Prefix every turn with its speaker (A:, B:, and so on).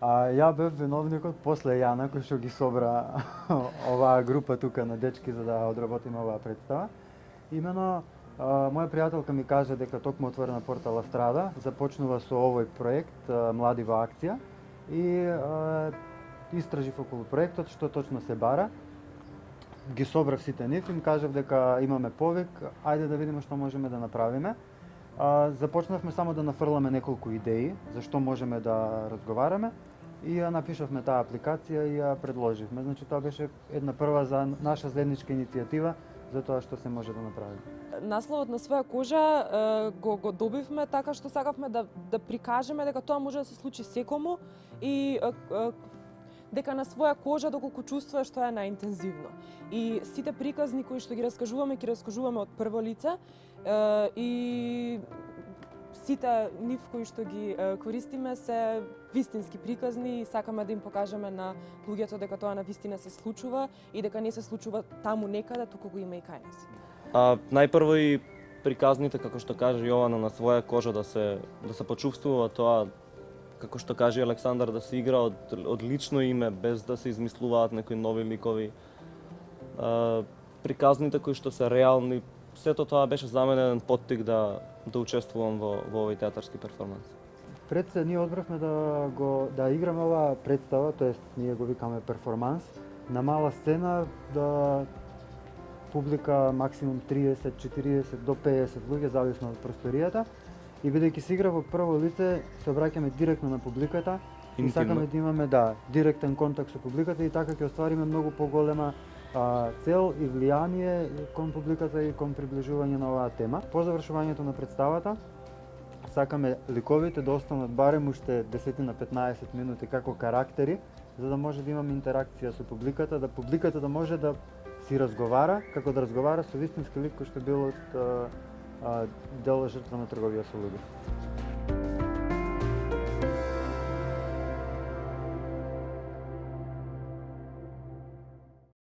A: Ја бев виновникот после Јана кој што ги собра оваа група тука на дечки за да одработиме оваа представа. Имено моја пријателка ми кажа дека токму отворена портал Страда, започнува со овој проект Млади во акција и истражив околу проектот што точно се бара. Ги собрав сите нив, им кажав дека имаме повик, ајде да видиме што можеме да направиме. Започнавме само да нафрламе неколку идеи за што можеме да разговараме и ја напишавме таа апликација и ја предложивме. Значи тоа беше една прва за наша заедничка иницијатива за тоа што се може да направи.
B: Насловот на своја кожа го добивме така што сакавме да прикажеме дека тоа може да се случи секому и дека на своја кожа доколку чувствуваш тоа е најинтензивно. И сите приказни кои што ги раскажуваме од прво лице и сите нив кои што ги користиме се вистински приказни и сакаме да им покажеме на луѓето дека тоа навистина се случува и дека не се случува таму некаде, туку го има и кај нас.
C: Најпрво и приказните, како што каже Јована, на своја кожа да се почувствува тоа, како што каже Александар, да се игра од лично име, без да се измислуваат некои нови ликови. Приказните кои што се реални, сето тоа беше за мене еден поттик да учествувам во овој театарски перформанс.
A: Пред се ние одбравме да играме оваа представа, тоест ние го викаме перформанс, на мала сцена, да публика максимум 30, 40 до 50 луѓе, зависно од просторијата. И бидејќи се игра во прво лице, се обраќаме директно на публиката и сакаме да имаме директен контакт со публиката и така ќе оствариме многу поголема цел и влијание кон публиката и кон приближување на оваа тема. По завршувањето на представата сакаме ликовите да останат барем уште 10 на 15 минути како карактери, за да може да имаме интеракција со публиката, да публиката да може да си разговара, како да разговара со вистински лик кој што бил од дел жртва на трговија со луѓе.